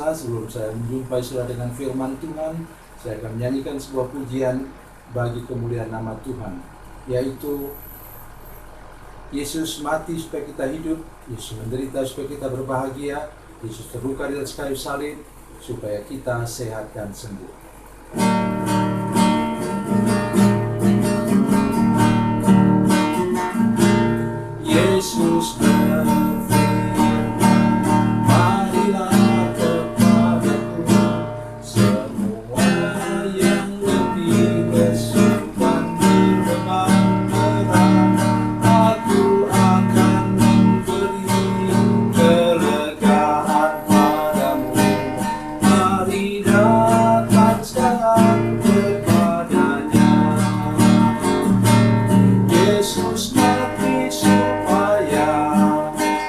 pemirsa, sebelum saya menjumpai saudara dengan firman Tuhan, saya akan menyanyikan sebuah pujian bagi kemuliaan nama Tuhan, yaitu Yesus mati supaya kita hidup, Yesus menderita supaya kita berbahagia, Yesus terluka di atas kayu salib supaya kita sehat dan sembuh. Yesus berfirman, marilah kepadaku semua yang letih lesu dan berbeban berat, aku akan memberi kelegaan padamu. Mari datang sekarang kepadanya. Yesus mati supaya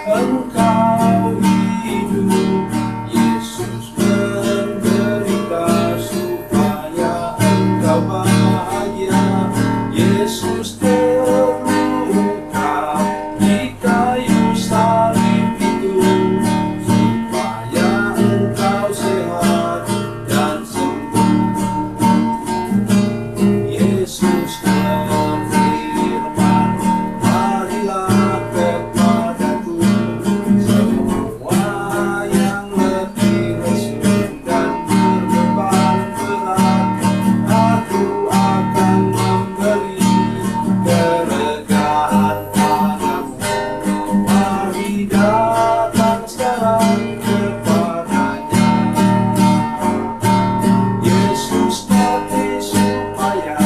engkau hidup, Yesus menderita supaya engkau bahagia, Yesus terluka di kayu salib itu supaya engkau sehat dan sembuh. Yesus berfirman, marilah kepadaku semua yang letih lesu dan berbeban berat, aku akan memberi kelegaan padamu. Mari datang sekarang kepadanya. Yesus mati supaya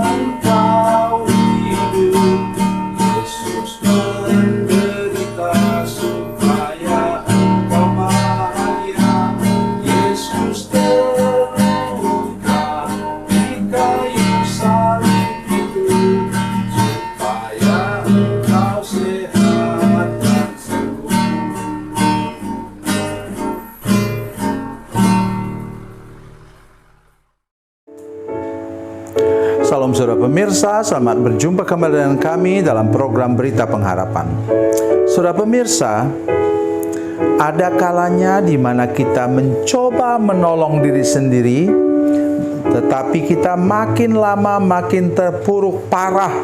engkau hidup, Yesus menderita supaya engkau bahagia, Yesus terluka di kayu salib itu supaya engkau sehat dan sembuh. Salam saudara pemirsa, selamat berjumpa kembali dengan kami dalam program Berita Pengharapan. Saudara pemirsa, ada kalanya di mana kita mencoba menolong diri sendiri, tetapi kita makin lama makin terpuruk parah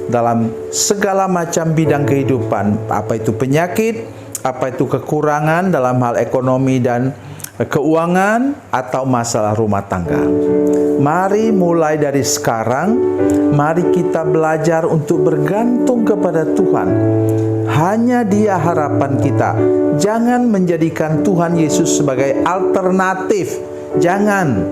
dalam segala macam bidang kehidupan, apa itu penyakit, apa itu kekurangan dalam hal ekonomi dan keuangan, atau masalah rumah tangga. Mari mulai dari sekarang, mari kita belajar untuk bergantung kepada Tuhan. Hanya Dia harapan kita. Jangan menjadikan Tuhan Yesus sebagai alternatif. Jangan.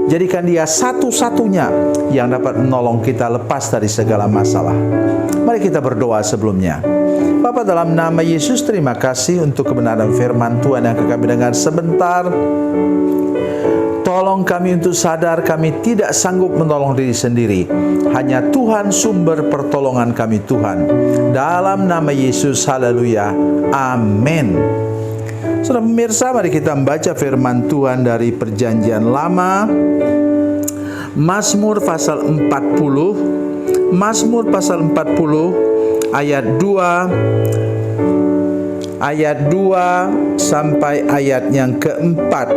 Jadikan Dia satu-satunya yang dapat menolong kita lepas dari segala masalah. Mari kita berdoa sebelumnya. Bapa, dalam nama Yesus, terima kasih untuk kebenaran firman Tuhan yang kami dengar sebentar. Tolong kami untuk sadar kami tidak sanggup menolong diri sendiri. Hanya Tuhan sumber pertolongan kami, Tuhan. Dalam nama Yesus, haleluya, amin. Saudara pemirsa, mari kita membaca firman Tuhan dari Perjanjian Lama, Mazmur pasal 40, Mazmur pasal 40 ayat 2 sampai ayat yang keempat.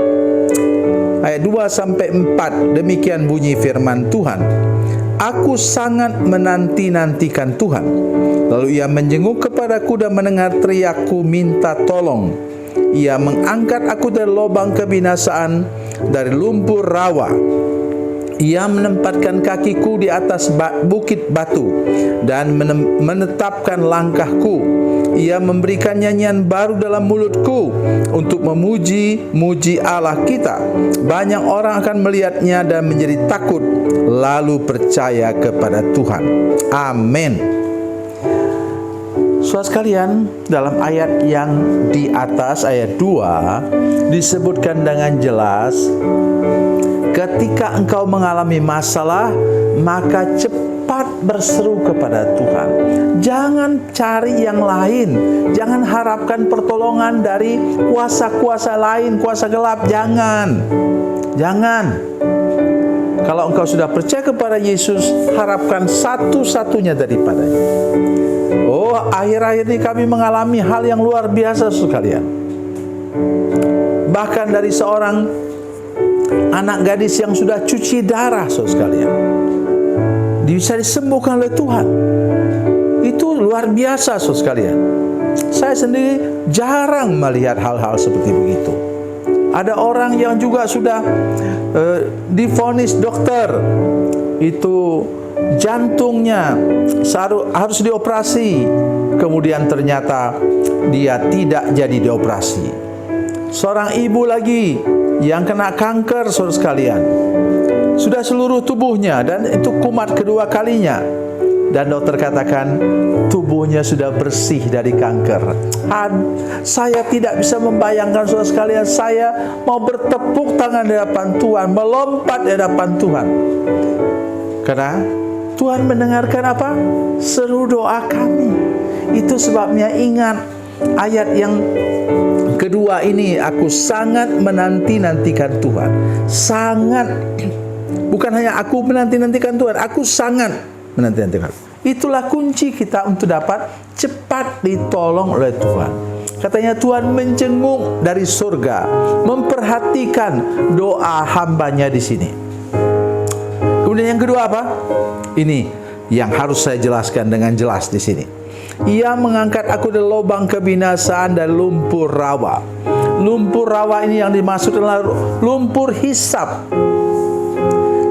Ayat 2 sampai 4, demikian bunyi firman Tuhan. Aku sangat menanti-nantikan Tuhan. Lalu Ia menjenguk kepadaku dan mendengar teriakku minta tolong. Ia mengangkat aku dari lubang kebinasaan, dari lumpur rawa. Ia menempatkan kakiku di atas bukit batu dan menetapkan langkahku. Ia memberikan nyanyian baru dalam mulutku untuk memuji Allah kita. Banyak orang akan melihatnya dan menjadi takut, lalu percaya kepada Tuhan. Amin. Saudara sekalian, dalam ayat yang di atas, ayat 2, disebutkan dengan jelas, ketika engkau mengalami masalah, maka cepat berseru kepada Tuhan. Jangan cari yang lain. Jangan harapkan pertolongan dari kuasa-kuasa lain, kuasa gelap. Jangan. Kalau engkau sudah percaya kepada Yesus, harapkan satu-satunya daripadanya. Oh, akhir-akhir ini kami mengalami hal yang luar biasa sekalian. bahkan dari seorang anak gadis yang sudah cuci darah, saudara sekalian, bisa disembuhkan oleh Tuhan. Itu luar biasa, saudara sekalian. Saya sendiri jarang melihat hal-hal seperti begitu. Ada orang yang juga sudah divonis dokter itu jantungnya harus dioperasi, kemudian ternyata dia tidak jadi dioperasi. Seorang ibu lagi yang kena kanker, saudara sekalian, sudah seluruh tubuhnya, dan itu kumat kedua kalinya, dan dokter katakan tubuhnya sudah bersih dari kanker. Saya tidak bisa membayangkan, saudara sekalian, saya mau bertepuk tangan di hadapan Tuhan, melompat di hadapan Tuhan, karena Tuhan mendengarkan apa? Seru doa kami. Itu sebabnya ingat ayat yang kedua ini, aku sangat menanti-nantikan Tuhan. Sangat. Bukan hanya aku menanti-nantikan Tuhan, aku sangat menanti-nantikan. Itulah kunci kita untuk dapat cepat ditolong oleh Tuhan. Katanya Tuhan menjenguk dari surga, memperhatikan doa hambanya di sini. Kemudian yang kedua apa? Ini yang harus saya jelaskan dengan jelas di sini. Ia mengangkat aku dari lubang kebinasaan dan lumpur rawa. Lumpur rawa ini yang dimaksud adalah lumpur hisap.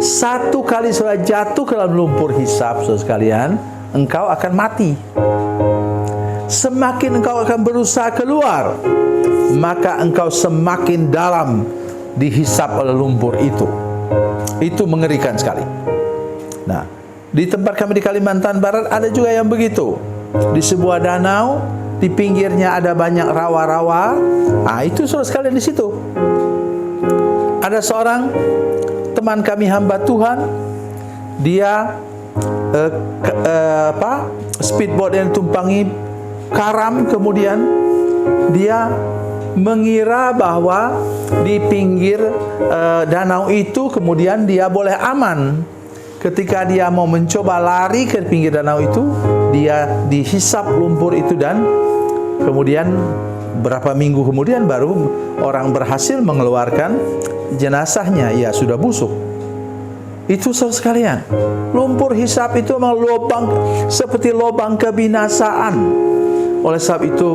Satu kali sudah jatuh ke dalam lumpur hisap, saudara sekalian, engkau akan mati. Semakin engkau akan berusaha keluar, maka engkau semakin dalam dihisap oleh lumpur itu. Itu mengerikan sekali. Nah, di tempat kami di Kalimantan Barat ada juga yang begitu. Di sebuah danau, di pinggirnya ada banyak rawa-rawa. Nah, itu saudara sekalian di situ. Ada seorang teman kami hamba Tuhan, dia speedboat yang tumpangi karam, kemudian dia mengira bahwa di pinggir danau itu kemudian dia boleh aman. Ketika dia mau mencoba lari ke pinggir danau itu, dia dihisap lumpur itu, dan kemudian berapa minggu kemudian baru orang berhasil mengeluarkan jenazahnya. Ya, sudah busuk. Itu saudara sekalian, lumpur hisap itu memang lubang, seperti lubang kebinasaan. Oleh sebab itu,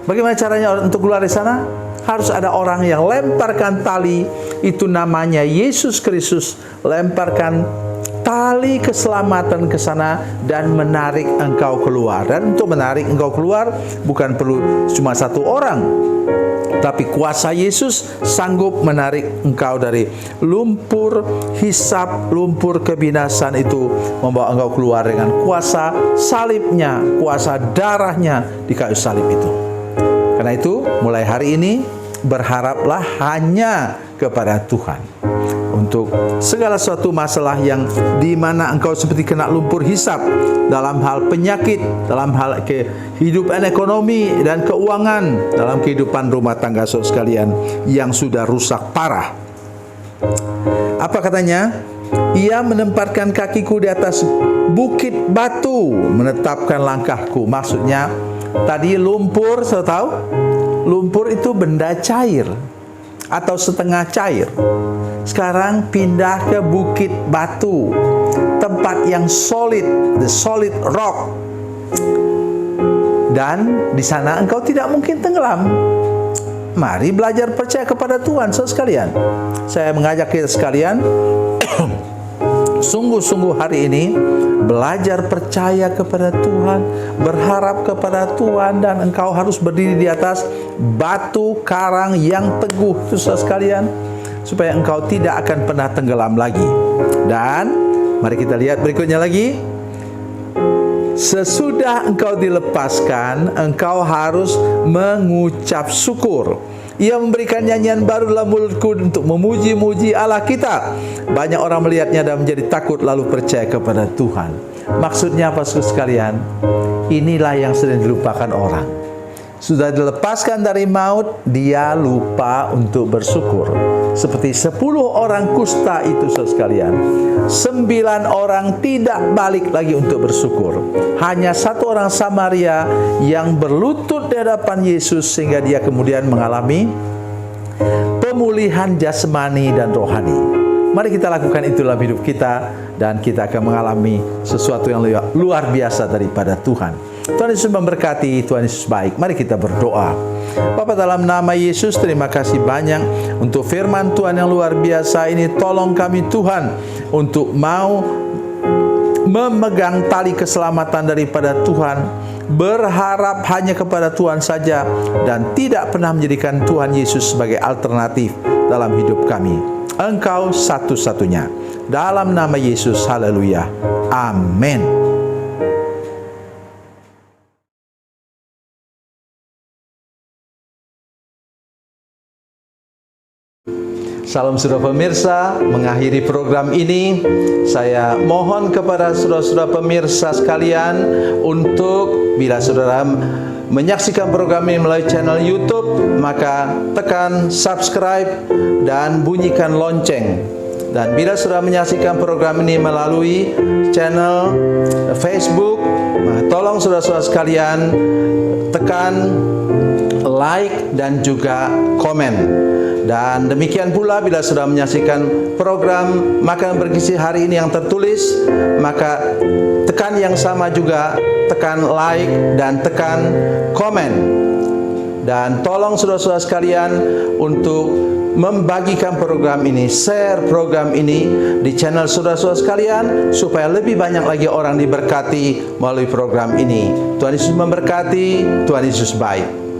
bagaimana caranya untuk keluar dari sana? Harus ada orang yang lemparkan tali, itu namanya Yesus Kristus, lemparkan tali keselamatan ke sana dan menarik engkau keluar. Dan untuk menarik engkau keluar bukan perlu cuma satu orang, tapi kuasa Yesus sanggup menarik engkau dari lumpur hisap, lumpur kebinasaan itu, membawa engkau keluar dengan kuasa salibnya, kuasa darahnya di kayu salib itu. Karena itu, mulai hari ini berharaplah hanya kepada Tuhan untuk segala suatu masalah yang di mana engkau seperti kena lumpur hisap, dalam hal penyakit, dalam hal kehidupan ekonomi dan keuangan, dalam kehidupan rumah tangga saudara sekalian yang sudah rusak parah. Apa katanya? Ia menempatkan kakiku di atas bukit batu, menetapkan langkahku. Maksudnya tadi lumpur, saya tahu lumpur itu benda cair atau setengah cair. Sekarang pindah ke bukit batu, tempat yang solid, the solid rock. Dan di sana engkau tidak mungkin tenggelam. Mari belajar percaya kepada Tuhan, saudara sekalian. Saya mengajak kita sekalian sungguh-sungguh hari ini belajar percaya kepada Tuhan, berharap kepada Tuhan, dan engkau harus berdiri di atas batu karang yang teguh, saudara sekalian, supaya engkau tidak akan pernah tenggelam lagi. Dan mari kita lihat berikutnya lagi. Sesudah engkau dilepaskan, engkau harus mengucap syukur. Ia memberikan nyanyian baru dalam mulutku untuk memuji-muji Allah kita. Banyak orang melihatnya dan menjadi takut lalu percaya kepada Tuhan. Maksudnya apa, saudara sekalian? Inilah yang sering dilupakan orang. Sudah dilepaskan dari maut, dia lupa untuk bersyukur. Seperti 10 orang kusta itu, saudara sekalian. 9 orang tidak balik lagi untuk bersyukur. Hanya 1 orang Samaria yang berlutut di hadapan Yesus, sehingga dia kemudian mengalami pemulihan jasmani dan rohani. Mari kita lakukan itu dalam hidup kita, dan kita akan mengalami sesuatu yang luar biasa daripada Tuhan. Tuhan Yesus memberkati, Tuhan Yesus baik. Mari kita berdoa. Bapa, dalam nama Yesus, terima kasih banyak untuk firman Tuhan yang luar biasa ini. Tolong kami Tuhan untuk mau memegang tali keselamatan daripada Tuhan, berharap hanya kepada Tuhan saja, dan tidak pernah menjadikan Tuhan Yesus sebagai alternatif dalam hidup kami. Engkau satu-satunya. Dalam nama Yesus, haleluya. Amin. Salam saudara pemirsa, mengakhiri program ini, saya mohon kepada saudara-saudara pemirsa sekalian untuk bila saudara menyaksikan program ini melalui channel YouTube, maka tekan subscribe dan bunyikan lonceng. Dan bila saudara menyaksikan program ini melalui channel Facebook, tolong saudara-saudara sekalian tekan like dan juga komen. Dan demikian pula bila sudah menyaksikan program Makanan Bergizi hari ini yang tertulis, maka tekan yang sama juga, tekan like dan tekan komen. Dan tolong saudara-saudara sekalian untuk membagikan program ini, share program ini di channel saudara-saudara sekalian, supaya lebih banyak lagi orang diberkati melalui program ini. Tuhan Yesus memberkati, Tuhan Yesus baik.